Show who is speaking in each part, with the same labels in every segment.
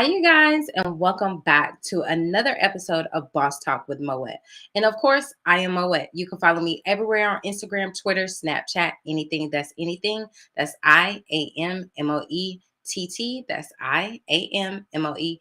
Speaker 1: Hi, you guys, and welcome back to another episode of Boss Talk with Moet. And of course, I am Moet. You can follow me everywhere on Instagram, Twitter, Snapchat, anything that's anything. That's IAMMOETT. That's IAMMOETT.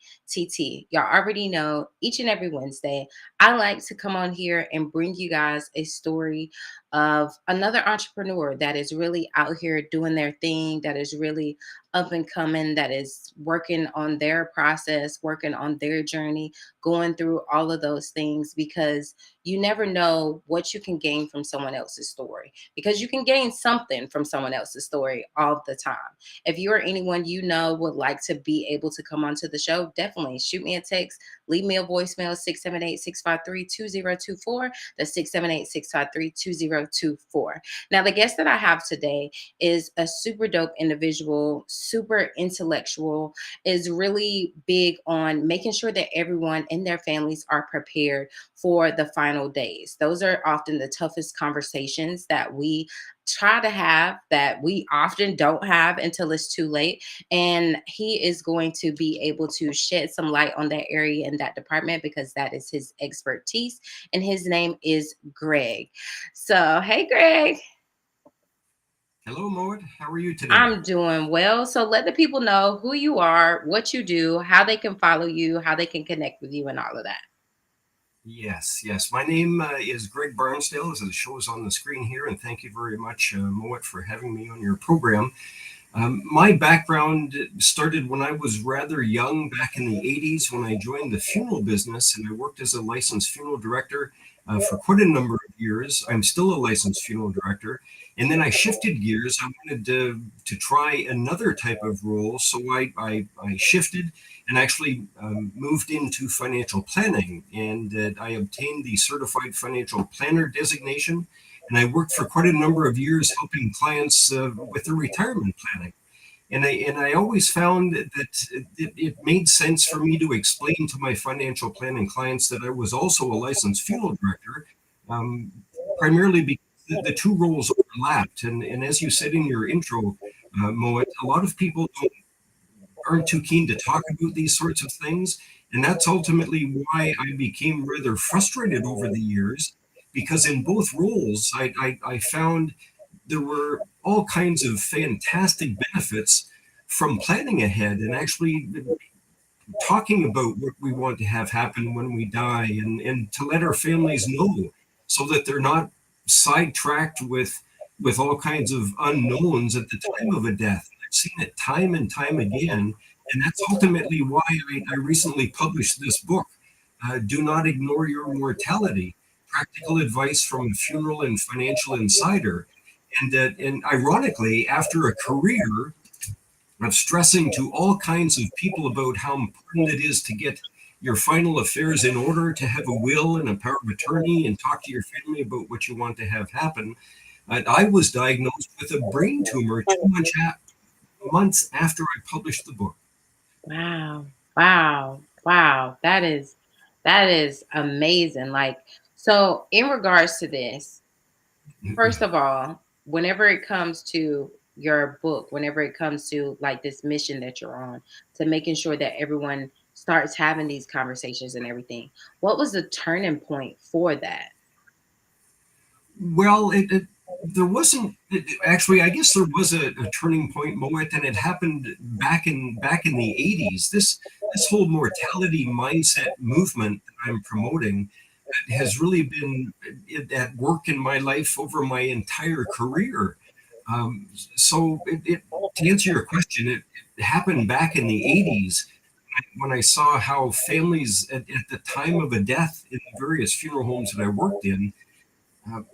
Speaker 1: Y'all already know each and every Wednesday, I like to come on here and bring you guys a story of another entrepreneur that is really out here doing their thing, that is really up and coming, that is working on their process, working on their journey, going through all of those things, because you never know what you can gain from someone else's story, because you can gain something from someone else's story all the time. If you or anyone you know would like to be able to come onto the show, definitely shoot me a text, leave me a voicemail, 678-653-2024. That's 678-653-2024. Now, the guest that I have today is a super dope individual, super intellectual, is really big on making sure that everyone and their families are prepared for the final days. Those are often the toughest conversations that we try to have, that we often don't have until it's too late. And he is going to be able to shed some light on that area in that department, because that is his expertise. And his name is Greg. So, hey, Greg.
Speaker 2: Hello, Maud. How are you today?
Speaker 1: I'm doing well. So let the people know who you are, what you do, how they can follow you, how they can connect with you, and all of that.
Speaker 2: Yes. My name is Greg Barnsdale, as it shows on the screen here, and thank you very much, Moet, for having me on your program. My background started when I was rather young, back in the 80s, when I joined the funeral business, and I worked as a licensed funeral director for quite a number of years. I'm still a licensed funeral director. And then I shifted gears. I wanted to try another type of role. So I shifted and actually moved into financial planning. And I obtained the Certified Financial Planner designation. And I worked for quite a number of years helping clients with their retirement planning. And I always found that it made sense for me to explain to my financial planning clients that I was also a licensed funeral director, um, primarily because the two roles overlapped. And as you said in your intro, Moet, a lot of people aren't too keen to talk about these sorts of things. And that's ultimately why I became rather frustrated over the years, because in both roles, I found there were all kinds of fantastic benefits from planning ahead and actually talking about what we want to have happen when we die, and to let our families know so that they're not sidetracked with all kinds of unknowns at the time of a death. I've seen it time and time again, and that's ultimately why I recently published this book, Do Not Ignore Your Mortality, Practical Advice from a Funeral and Financial Insider. And ironically, after a career of stressing to all kinds of people about how important it is to get your final affairs in order, to have a will and a power of attorney, and talk to your family about what you want to have happen, I was diagnosed with a brain tumor 2 months after I published the book.
Speaker 1: Wow. Wow. Wow. That is amazing. Like, so in regards to this, first of all, whenever it comes to your book, whenever it comes to like this mission that you're on, to making sure that everyone starts having these conversations and everything, what was the turning point for that?
Speaker 2: Well, there wasn't actually. I guess there was a turning point, Moet, and it happened back in the 80s. This whole mortality mindset movement that I'm promoting has really been at work in my life over my entire career. So to answer your question, it happened back in the 80s when I saw how families at the time of a death in the various funeral homes that I worked in,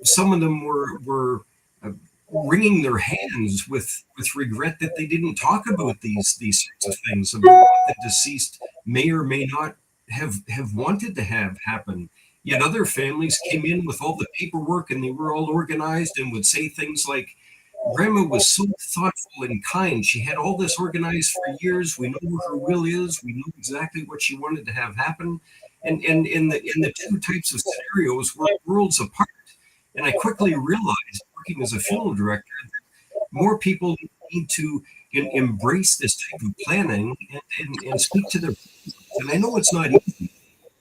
Speaker 2: some of them were uh, wringing their hands with regret that they didn't talk about these sorts of things, about what the deceased may or may not have wanted to have happen. Yet other families came in with all the paperwork and they were all organized and would say things like, Grandma was so thoughtful and kind. She had all this organized for years. We know where her will is. We know exactly what she wanted to have happen. And in the two types of scenarios were worlds apart. And I quickly realized, working as a funeral director, that more people need to embrace this type of planning and speak to their. And I know it's not easy.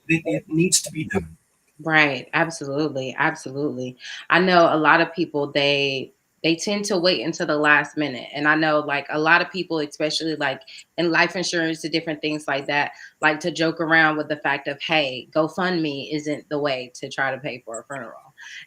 Speaker 2: It needs to be done.
Speaker 1: Right. Absolutely. Absolutely. I know a lot of people they tend to wait until the last minute. And I know like a lot of people, especially like in life insurance and different things like that, like to joke around with the fact of, hey, GoFundMe isn't the way to try to pay for a funeral.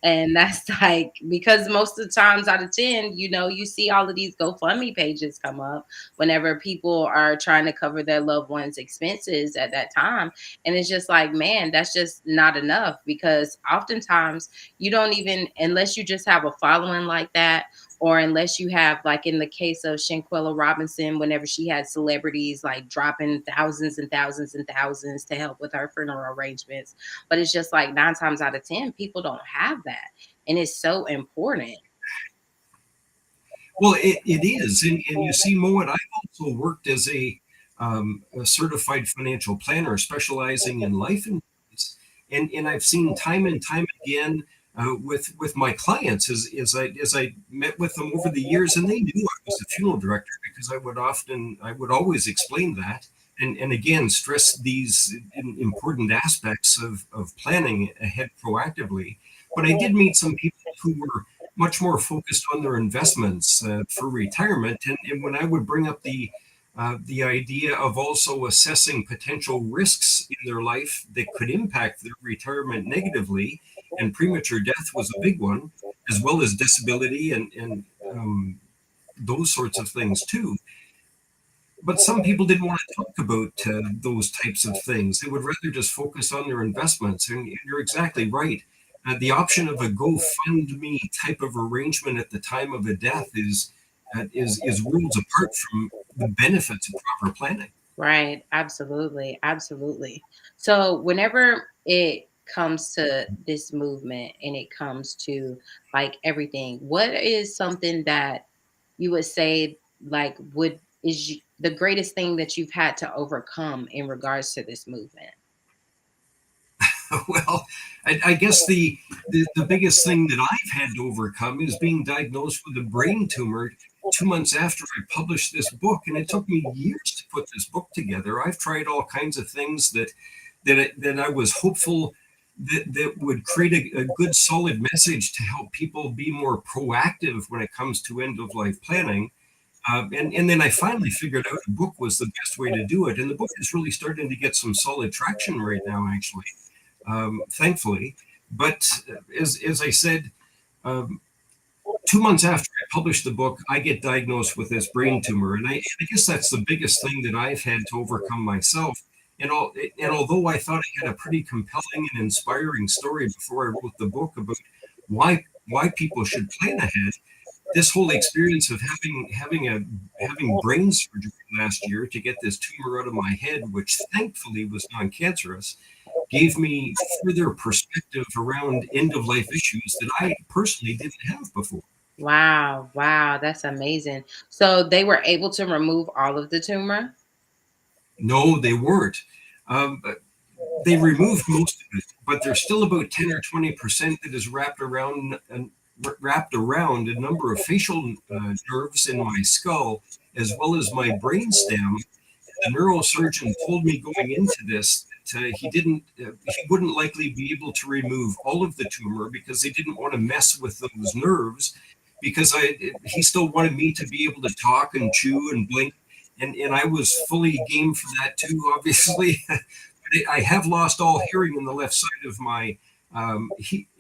Speaker 1: And that's like because most of the times out of 10, you see all of these GoFundMe pages come up whenever people are trying to cover their loved ones' expenses at that time. And it's just like, man, that's just not enough because oftentimes you don't even, unless you just have a following like that, or unless you have, like in the case of Shanquella Robinson, whenever she had celebrities like dropping thousands and thousands and thousands to help with her funeral arrangements. But it's just like 9 times out of 10, people don't have that. And it's so important.
Speaker 2: Well, it is, and you see, Moet, I've also worked as a certified financial planner specializing in life insurance, and I've seen time and time again with my clients as I met with them over the years, and they knew I was a funeral director because I would always explain that, and again stress these important aspects of planning ahead proactively. But I did meet some people who were much more focused on their investments for retirement. And when I would bring up the idea of also assessing potential risks in their life that could impact their retirement negatively, and premature death was a big one, as well as disability and those sorts of things too. But some people didn't want to talk about those types of things. They would rather just focus on their investments. And you're exactly right. The option of a GoFundMe type of arrangement at the time of a death is worlds apart from the benefits of proper planning.
Speaker 1: Right. Absolutely. Absolutely. So whenever it comes to this movement and it comes to like everything, what is something that you would say like the greatest thing that you've had to overcome in regards to this movement?
Speaker 2: Well, I guess the biggest thing that I've had to overcome is being diagnosed with a brain tumor 2 months after I published this book, and it took me years to put this book together. I've tried all kinds of things that I was hopeful that would create a good solid message to help people be more proactive when it comes to end of life planning. And then I finally figured out a book was the best way to do it, and the book is really starting to get some solid traction right now, actually, thankfully. But as I said, um, 2 months after I published the book, I get diagnosed with this brain tumor, and I guess that's the biggest thing that I've had to overcome myself. And although I thought I had a pretty compelling and inspiring story before I wrote the book about why people should plan ahead, this whole experience of having brain surgery last year to get this tumor out of my head, which thankfully was non-cancerous, gave me further perspective around end of life issues that I personally didn't have before.
Speaker 1: Wow, wow, that's amazing. So they were able to remove all of the tumor?
Speaker 2: No, they weren't. But they removed most of it, but there's still about 10 or 20% that is wrapped around a number of facial nerves in my skull, as well as my brain stem. The neurosurgeon told me going into this that he wouldn't likely be able to remove all of the tumor because they didn't want to mess with those nerves, because he still wanted me to be able to talk and chew and blink, and I was fully game for that too, obviously. I have lost all hearing in the left side of my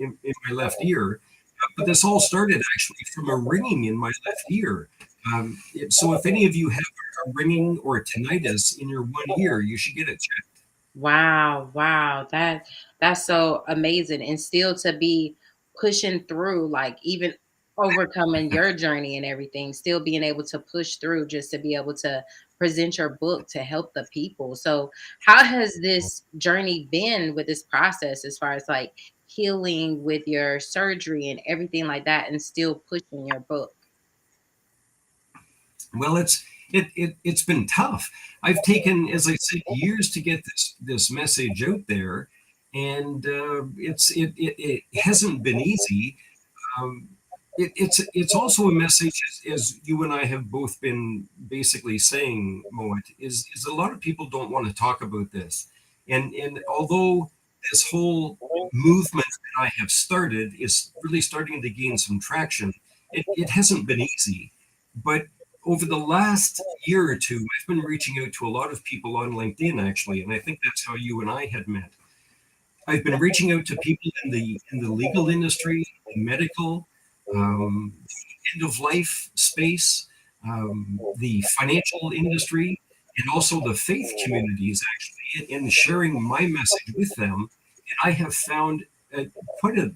Speaker 2: in my left ear, but this all started actually from a ringing in my left ear. So if any of you have a ringing or a tinnitus in your one ear, you should get it checked.
Speaker 1: Wow, wow. That's so amazing. And still to be pushing through, like even overcoming your journey and everything, still being able to push through just to be able to present your book to help the people. So how has this journey been with this process as far as like healing with your surgery and everything like that and still pushing your book?
Speaker 2: Well, it's been tough. I've taken, as I said, years to get this message out there, and it hasn't been easy. Um, it's also a message, as you and I have both been basically saying, Moet, is a lot of people don't want to talk about this, and although this whole movement that I have started is really starting to gain some traction, it hasn't been easy, but over the last year or two, I've been reaching out to a lot of people on LinkedIn actually, and I think that's how you and I had met. I've been reaching out to people in the legal industry, the medical, end of life space, the financial industry, and also the faith communities, actually, in sharing my message with them. And I have found quite a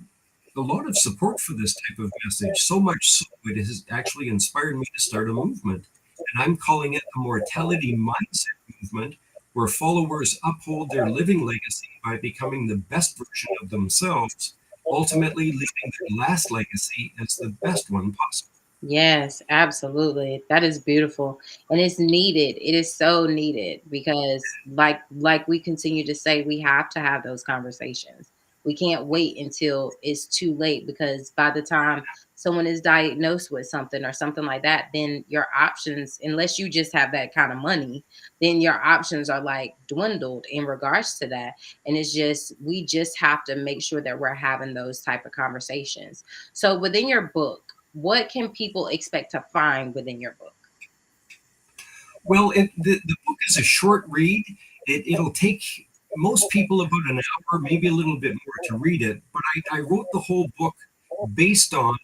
Speaker 2: lot of support for this type of message, so much so it has actually inspired me to start a movement. And I'm calling it the Mortality Mindset Movement, where followers uphold their living legacy by becoming the best version of themselves, ultimately leaving their last legacy as the best one possible.
Speaker 1: Yes, absolutely. That is beautiful. And it's needed. It is so needed because like we continue to say, we have to have those conversations. We can't wait until it's too late because by the time someone is diagnosed with something or something like that, then your options, unless you just have that kind of money, then your options are like dwindled in regards to that. And it's just we just have to make sure that we're having those type of conversations. So within your book, what can people expect to find within your book?
Speaker 2: Well, the book is a short read. It'll take most people about an hour, maybe a little bit more to read it. But I wrote the whole book based on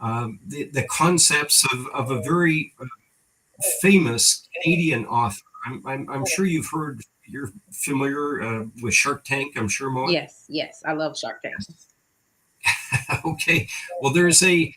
Speaker 2: the concepts of a very famous Canadian author. I'm sure you've heard, you're familiar with Shark Tank, I'm sure, Moet.
Speaker 1: Yes, yes, I love Shark Tank.
Speaker 2: Yes. Okay. Well, there's a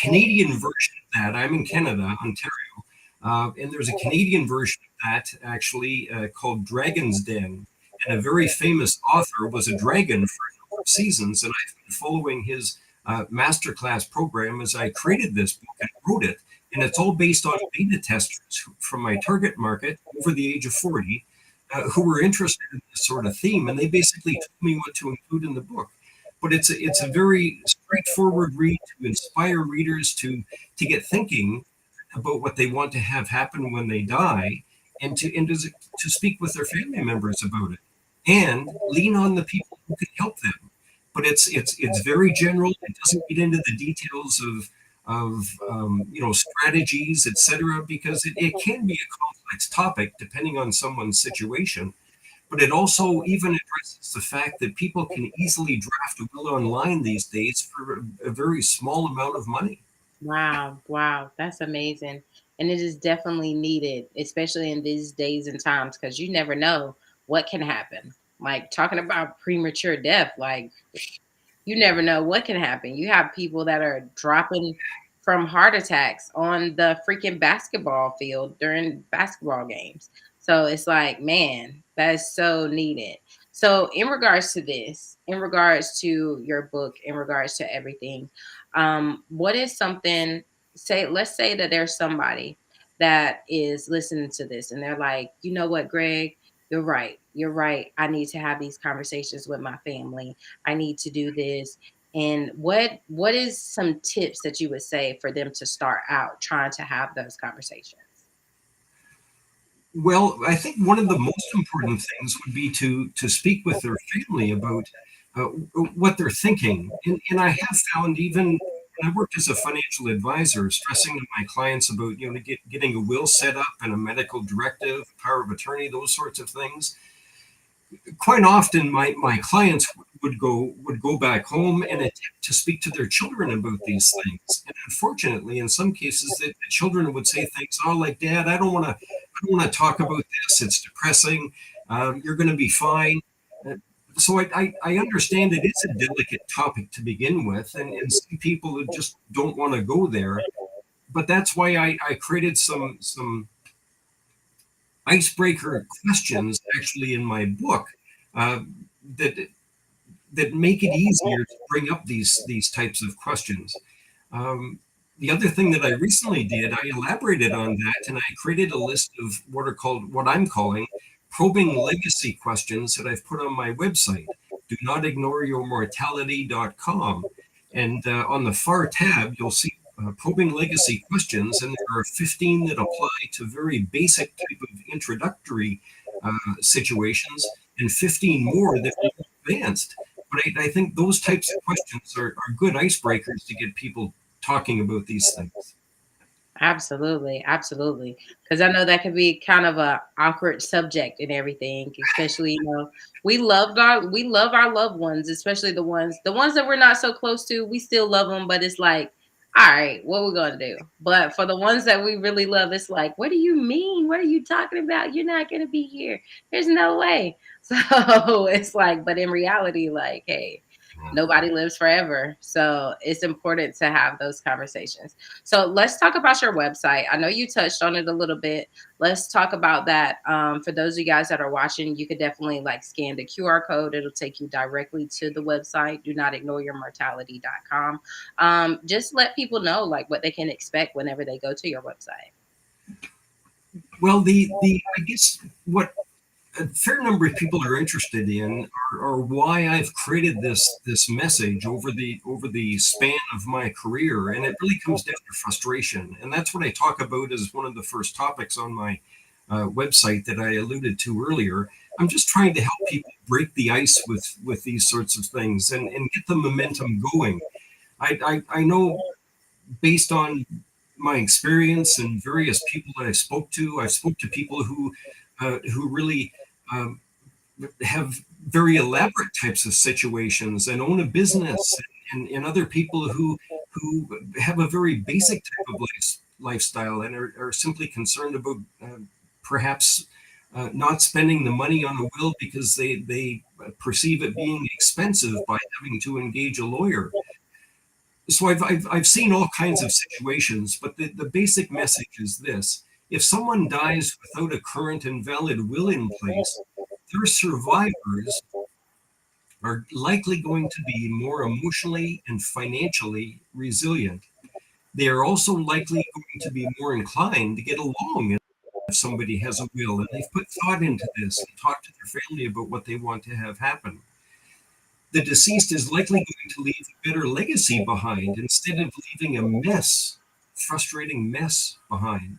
Speaker 2: Canadian version of that. I'm in Canada, Ontario, and there's a Canadian version of that actually called Dragon's Den. And a very famous author was a dragon for a number of seasons, and I've been following his masterclass program as I created this book and wrote it. And it's all based on beta testers from my target market over the age of 40 who were interested in this sort of theme. And they basically told me what to include in the book. But it's a very straightforward read to inspire readers to get thinking about what they want to have happen when they die, and to speak with their family members about it, and lean on the people who can help them. But it's very general. It doesn't get into the details of strategies, etc., because it can be a complex topic depending on someone's situation. But it also even addresses the fact that people can easily draft a will online these days for a very small amount of money.
Speaker 1: Wow, wow, that's amazing. And it is definitely needed, especially in these days and times, because you never know what can happen. Like talking about premature death, like you never know what can happen. You have people that are dropping from heart attacks on the freaking basketball field during basketball games. So it's like, man, that's so needed. So, in regards to this, in regards to your book, in regards to everything, what is something, say, let's say that there's somebody that is listening to this and they're like, you know what, Greg, you're right. You're right. I need to have these conversations with my family. I need to do this. And what is some tips that you would say for them to start out trying to have those conversations?
Speaker 2: Well, I think one of the most important things would be to speak with their family about what they're thinking. And I have found, even when I worked as a financial advisor, stressing to my clients about getting a will set up and a medical directive, power of attorney, those sorts of things. Quite often my clients would go back home and attempt to speak to their children about these things, and unfortunately in some cases the children would say things, oh, like, Dad, I don't want to talk about this, it's depressing, you're going to be fine. So I understand it is a delicate topic to begin with, and some people just don't want to go there, but that's why I created some icebreaker questions actually in my book, uh, that that make it easier to bring up these types of questions. Um, the other thing that I recently did, I elaborated on that, and I created a list of what I'm calling probing legacy questions that I've put on my website. Do not ignore your mortality.com. And on the far tab, you'll see probing legacy questions, and there are 15 that apply to very basic type of introductory situations, and 15 more that are advanced. But I think those types of questions are good icebreakers to get people talking about these things.
Speaker 1: Absolutely, absolutely. Because I know that can be kind of a awkward subject and everything, especially, we love our loved ones, especially the ones that we're not so close to, we still love them, but it's like, all right, what we gonna do? But for the ones that we really love, it's like, what do you mean? What are you talking about? You're not gonna be here. There's no way. So it's like, but in reality, like, hey, nobody lives forever. So it's important to have those conversations. So let's talk about your website. I know you touched on it a little bit. Let's talk about that. For those of you guys that are watching, you could definitely like scan the QR code. It'll take you directly to the website. Do not ignore your mortality.com. Just let people know like what they can expect whenever they go to your website.
Speaker 2: Well, the I guess what a fair number of people are interested in are why I've created this message over the span of my career, and it really comes down to frustration, and that's what I talk about as one of the first topics on my website that I alluded to earlier. I'm just trying to help people break the ice with these sorts of things and get the momentum going. I know based on my experience and various people that I spoke to people who really um, have very elaborate types of situations and own a business, and other people who have a very basic type of lifestyle and are simply concerned about perhaps not spending the money on a will because they perceive it being expensive by having to engage a lawyer. So I've seen all kinds of situations, but the basic message is this: if someone dies without a current and valid will in place, their survivors are likely going to be more emotionally and financially resilient. They are also likely going to be more inclined to get along if somebody has a will and they've put thought into this and talked to their family about what they want to have happen. The deceased is likely going to leave a better legacy behind instead of leaving a mess, frustrating mess behind.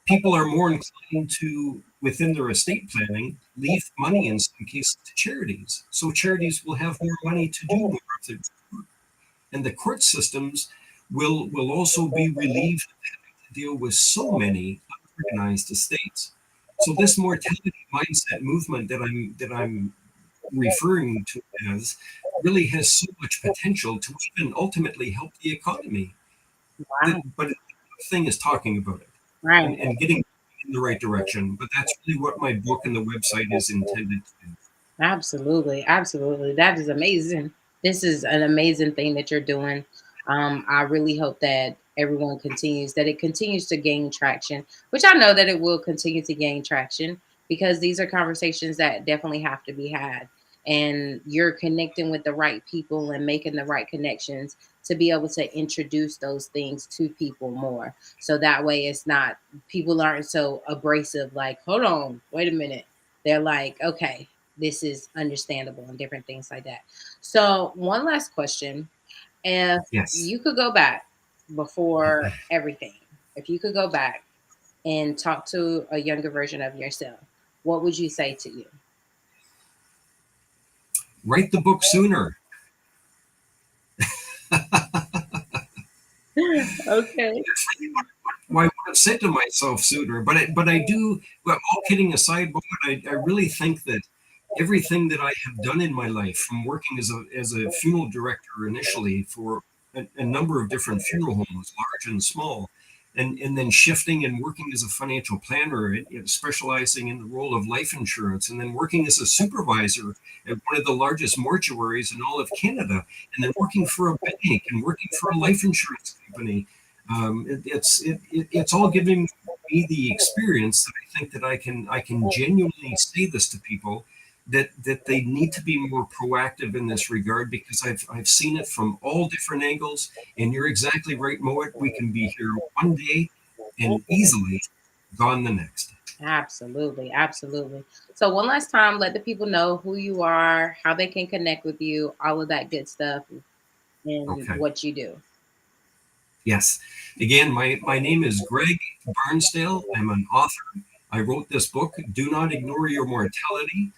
Speaker 2: People are more inclined to, within their estate planning, leave money in some cases to charities. So charities will have more money to do more of their work. And the court systems will also be relieved of having to deal with so many unorganized estates. So this mortality mindset movement that I'm referring to as really has so much potential to even ultimately help the economy.
Speaker 1: Wow.
Speaker 2: But the thing is talking about it
Speaker 1: Right.
Speaker 2: and getting in the right direction. But that's really what my book and the website is intended to do.
Speaker 1: Absolutely, absolutely. That is amazing. This is an amazing thing that you're doing. I really hope that everyone continues, that it continues to gain traction, which I know that it will continue to gain traction because these are conversations that definitely have to be had. And you're connecting with the right people and making the right connections to be able to introduce those things to people more. So that way it's not, people aren't so abrasive, like, hold on, wait a minute. They're like, okay, this is understandable and different things like that. So, one last question. If
Speaker 2: Yes.
Speaker 1: you could go back before everything, if you could go back and talk to a younger version of yourself, what would you say to you?
Speaker 2: Write the book sooner.
Speaker 1: Okay.
Speaker 2: That's really what I would have said to myself sooner. But I do. Well, all kidding aside, but I really think that everything that I have done in my life, from working as a funeral director initially for a number of different funeral homes, large and small, and then shifting and working as a financial planner, specializing in the role of life insurance, and then working as a supervisor at one of the largest mortuaries in all of Canada, and then working for a bank and working for a life insurance company. It's all giving me the experience that I think that I can genuinely say this to people that they need to be more proactive in this regard because I've seen it from all different angles. And you're exactly right, Moet. We can be here one day and easily gone the next.
Speaker 1: Absolutely, absolutely. So, one last time, let the people know who you are, how they can connect with you, all of that good stuff. in
Speaker 2: Okay.
Speaker 1: what you do.
Speaker 2: Yes. Again, my name is Greg Barnsdale. I'm an author. I wrote this book, Do Not Ignore Your Mortality: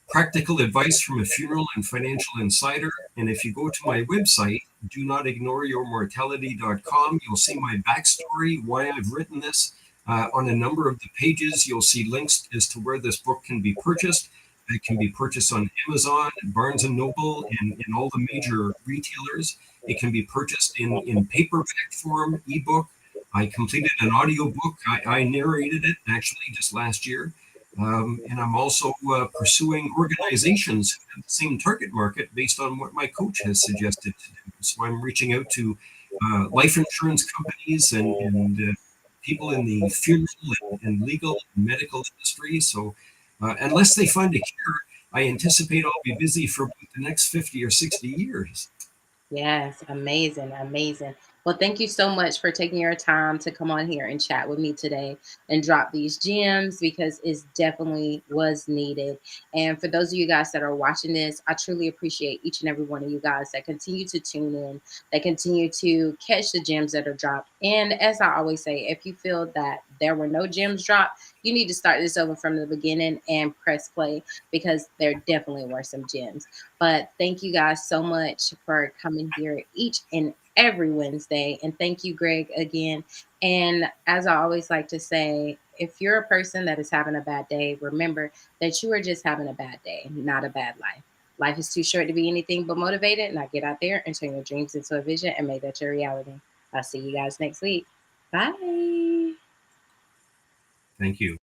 Speaker 2: Practical Advice from a Funeral and Financial Insider. And if you go to my website, do not ignore your mortality.com, you'll see my backstory, why I've written this. On a number of the pages, you'll see links as to where this book can be purchased. It can be purchased on Amazon, Barnes and Noble, and all the major retailers. It can be purchased in paperback form, ebook. I completed an audio book. I narrated it actually just last year. And I'm also pursuing organizations who have the same target market based on what my coach has suggested to do. So I'm reaching out to life insurance companies and people in the funeral and legal and medical industry. So unless they find a cure, I anticipate I'll be busy for about the next 50 or 60 years.
Speaker 1: Yes, amazing, amazing. Well, thank you so much for taking your time to come on here and chat with me today and drop these gems because it's definitely was needed. And for those of you guys that are watching this, I truly appreciate each and every one of you guys that continue to tune in, that continue to catch the gems that are dropped. And as I always say, if you feel that there were no gems dropped, you need to start this over from the beginning and press play because there definitely were some gems. But thank you guys so much for coming here each and every Wednesday. And thank you, Greg, again. And as I always like to say, if you're a person that is having a bad day, remember that you are just having a bad day, not a bad life. Life is too short to be anything but motivated. Now get out there and turn your dreams into a vision and make that your reality. I'll see you guys next week. Bye.
Speaker 2: Thank you.